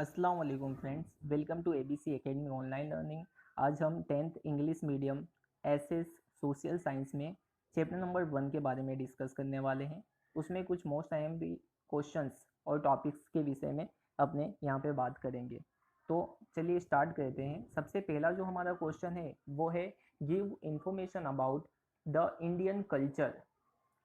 अस्सलाम वालेकुम friends, welcome to ABC academy online learning. आज हम 10th English medium SS social science में चैप्टर नंबर 1 के बारे में डिस्कस करने वाले हैं। उसमें कुछ मोस्ट आईएमपी क्वेश्चंस और टॉपिक्स के विषय में अपने यहाँ पे बात करेंगे। तो चलिए स्टार्ट करते हैं। सबसे पहला जो हमारा क्वेश्चन है वो है give information about the Indian culture,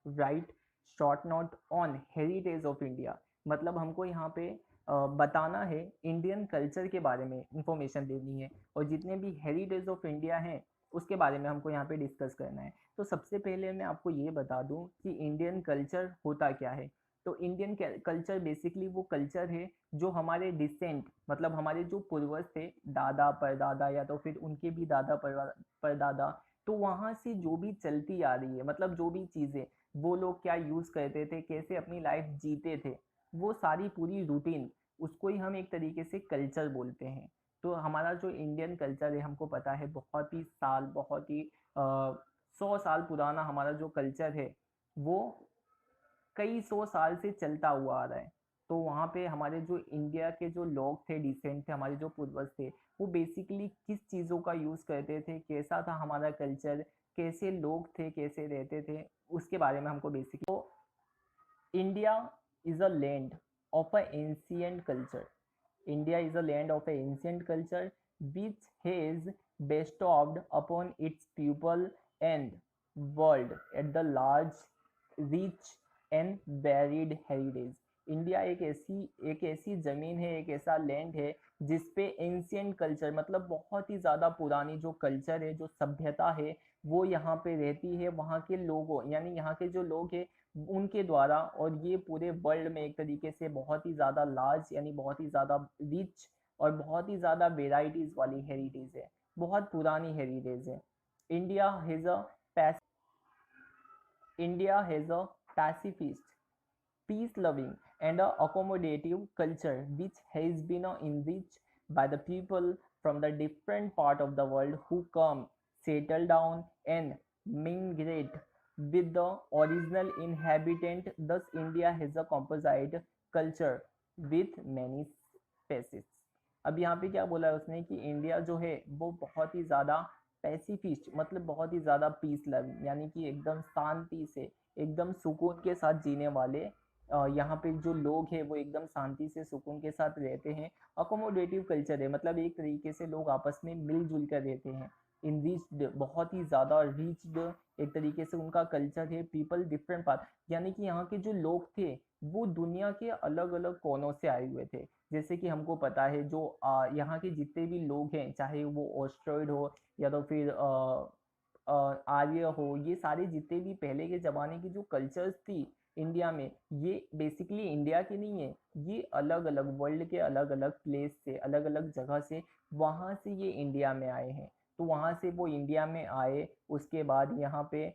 right short note on heritage of India. मतलब हमको यहाँ पे बताना है, इंडियन कल्चर के बारे में इंफॉर्मेशन देनी है और जितने भी हेरिटेज ऑफ इंडिया हैं उसके बारे में हमको यहाँ पे डिस्कस करना है। तो सबसे पहले मैं आपको ये बता दूं कि इंडियन कल्चर होता क्या है। तो इंडियन कल्चर बेसिकली वो कल्चर है जो हमारे डिसेंट, मतलब हमारे जो पूर्वज थे, दादा परदादा या तो फिर उनके भी दादा परदादा, तो वहाँ से जो भी चलती आ रही है, मतलब जो भी चीज़ें वो लोग क्या यूज़ करते थे, कैसे अपनी लाइफ जीते थे, वो सारी पूरी रूटीन, उसको ही हम एक तरीके से कल्चर बोलते हैं। तो हमारा जो इंडियन कल्चर है, हमको पता है बहुत ही 100 साल पुराना हमारा जो कल्चर है वो कई 100 साल से चलता हुआ आ रहा है। तो वहाँ पे हमारे जो इंडिया के जो लोग थे, डिसेंट थे, हमारे जो पूर्वज थे, वो बेसिकली किस चीज़ों का यूज़ करते थे, कैसा था हमारा कल्चर, कैसे लोग थे, कैसे रहते थे, उसके बारे में हमको बेसिकली। तो India is a land of an ancient culture. India is a land of an ancient culture which has bestowed upon its people and world at the large, rich and varied heritage. India एक ऐसी ज़मीन है, एक ऐसा land है जिसपे ancient culture, मतलब बहुत ही ज़्यादा पुरानी जो कल्चर है, जो सभ्यता है, वो यहाँ पे रहती है। वहाँ के लोगों, यानी यहाँ के जो लोग हैं उनके द्वारा, और ये पूरे वर्ल्ड में एक तरीके से बहुत ही ज़्यादा लार्ज, यानी बहुत ही ज़्यादा रिच और बहुत ही ज़्यादा वेराइटीज़ वाली हेरिटेज है, बहुत पुरानी हेरिटेज है। India has a India has a pacifist, peace-loving, and a accommodative culture which has been enriched by the people from the different part of the world who come, settle down, and migrate with the original inhabitant. Thus, India has a composite culture with many species. अब यहाँ पे क्या बोला है उसने कि India जो है वो बहुत ही ज़्यादा पैसिफिस्ट, मतलब बहुत ही ज़्यादा पीस लव, यानी कि एकदम शांति से, एकदम सुकून के साथ जीने वाले यहाँ पे जो लोग हैं वो एकदम शांति से सुकून के साथ रहते हैं। अकोमोडेटिव कल्चर है, मतलब एक तरीके से लोग आपस में मिलजुल कर रहते हैं। इनरिच्ड, बहुत ही ज़्यादा रिच्ड एक तरीके से उनका कल्चर है। पीपल डिफरेंट पार्ट, यानी कि यहाँ के जो लोग थे वो दुनिया के अलग अलग कोनों से आए हुए थे। जैसे कि हमको पता है जो यहाँ के जितने भी लोग हैं, चाहे वो ऑस्ट्रॉइड हो या तो फिर आर्य हो, ये सारे जितने भी पहले के ज़माने की जो कल्चर्स थी इंडिया में, ये बेसिकली इंडिया की नहीं है, ये अलग अलग वर्ल्ड के अलग अलग प्लेस से, अलग अलग जगह से, वहाँ से ये इंडिया में आए हैं। तो वहाँ से वो इंडिया में आए, उसके बाद यहाँ पे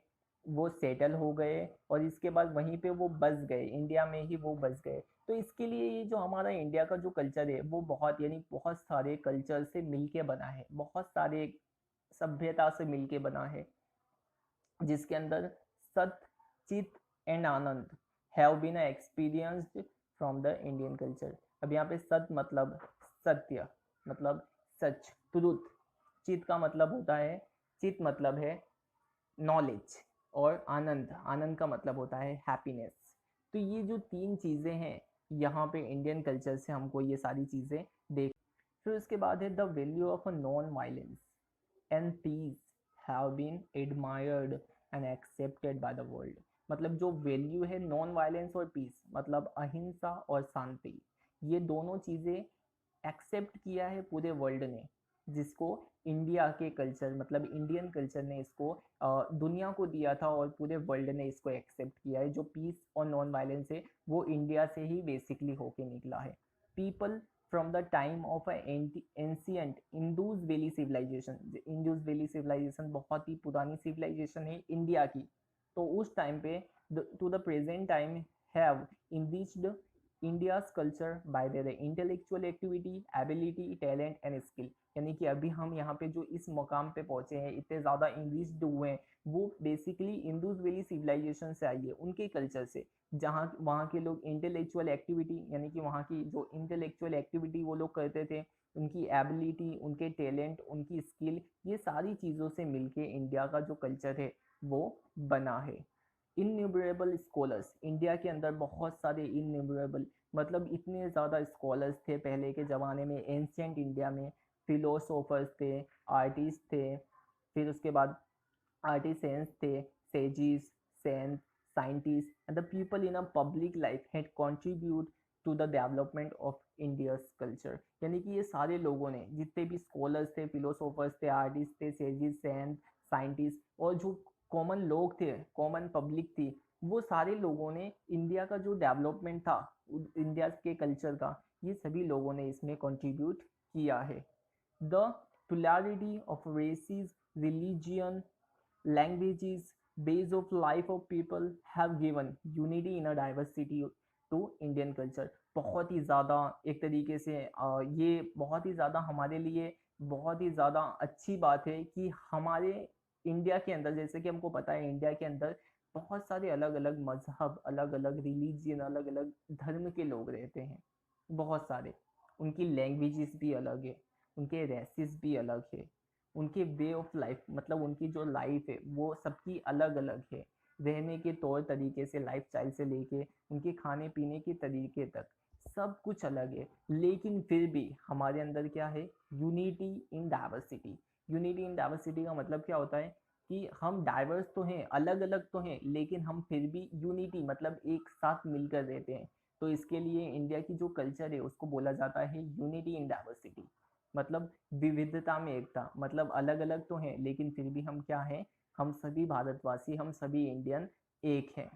वो सेटल हो गए और इसके बाद वहीं पे वो बस गए, इंडिया में ही वो बस गए। तो इसके लिए ये जो हमारा इंडिया का जो कल्चर है वो बहुत, यानी बहुत सारे कल्चर से मिलके बना है, बहुत सारे सभ्यता से मिलके बना है, जिसके अंदर sat, chit and anand have been experienced from the Indian culture. अब यहाँ पे सत मतलब सत्य, मतलब सच, ट्रुथ। चित का मतलब होता है, चित मतलब है नॉलेज, और आनंद, आनंद का मतलब होता है हैप्पीनेस। तो ये जो तीन चीज़ें हैं यहाँ पे इंडियन कल्चर से हमको ये सारी चीज़ें देख। फिर उसके बाद है the value of a non violence and peace have been admired and accepted by the world. मतलब जो वैल्यू है नॉन वायलेंस और पीस, मतलब अहिंसा और शांति, ये दोनों चीज़ें एक्सेप्ट किया है पूरे वर्ल्ड ने, जिसको इंडिया के कल्चर, मतलब इंडियन कल्चर ने इसको दुनिया को दिया था और पूरे वर्ल्ड ने इसको एक्सेप्ट किया है। जो पीस और नॉन वायलेंस है वो इंडिया से ही बेसिकली होके निकला है। People from the time of ancient Indus valley civilisation, Indus valley civilisation बहुत ही पुरानी सिविलाइजेशन है इंडिया की, तो उस टाइम पे to the present time have enriched India's culture by their intellectual activity, ability, talent and skill। यानी यानी कि अभी हम यहाँ पे जो इस मुकाम पे पहुंचे हैं, इतने ज़्यादा इंग्लिश्ड हुए हैं, वो बेसिकली इंडस वैली सिविलाइजेशन से आई है, उनके कल्चर से, जहाँ वहाँ के लोग इंटेलेक्चुअल एक्टिविटी, यानी कि वहाँ की जो इंटेलेक्चुअल एक्टिविटी वो लोग करते थे, उनकी एबिलिटी, उनके टैलेंट, उनकी स्किल, ये सारी चीज़ों से मिलके इंडिया का जो कल्चर है वो बना है। इनन्यूमरेबल स्कॉलर्स, इंडिया के अंदर बहुत सारे इनन्यूमरेबल, मतलब इतने ज़्यादा स्कॉलर्स थे पहले के ज़माने में, एंशियंट इंडिया में। फिलोसोफर्स थे, आर्टिस्ट थे, फिर उसके बाद artisans थे, sages, saints, scientists, and the people in a public life had contribute to the development of India's culture। यानी कि ये सारे लोगों ने, जितने भी स्कॉलर्स थे, फिलोसोफर्स थे, आर्टिस्ट थे, सेजिस, सेंट, साइंटिस्ट, और जो कॉमन लोग थे, कॉमन पब्लिक थी, वो सारे लोगों ने इंडिया का जो डेवलपमेंट था, इंडिया के कल्चर का, ये सभी लोगों ने इसमें कंट्रीब्यूट किया है। The plurality of races, religion, languages, ways of life of people have given unity in a diversity to Indian culture। बहुत ही ज़्यादा एक तरीके से ये बहुत ही ज़्यादा हमारे लिए बहुत ही ज़्यादा अच्छी बात है कि हमारे इंडिया के अंदर, जैसे कि हमको पता है, इंडिया के अंदर बहुत सारे अलग अलग मजहब, अलग अलग रिलीजियन, अलग अलग धर्म के लोग रहते हैं, बहुत सारे। उनकी लैंग्वेजेस भी अलग है, उनके रेसिस भी अलग है, उनके वे ऑफ लाइफ, मतलब उनकी जो लाइफ है वो सबकी अलग अलग है, रहने के तौर तरीके से, लाइफ स्टाइल से लेके उनके खाने पीने के तरीके तक, सब कुछ अलग है। लेकिन फिर भी हमारे अंदर क्या है? Unity in diversity. Unity in diversity का मतलब क्या होता है कि हम डाइवर्स तो हैं, अलग अलग तो हैं, लेकिन हम फिर भी यूनिटी, मतलब एक साथ मिलकर रहते हैं। तो इसके लिए इंडिया की जो कल्चर है उसको बोला जाता है यूनिटी इन डाइवर्सिटी, मतलब विविधता में एकता। मतलब अलग अलग तो हैं, लेकिन फिर भी हम क्या हैं? हम सभी भारतवासी, हम सभी इंडियन एक हैं।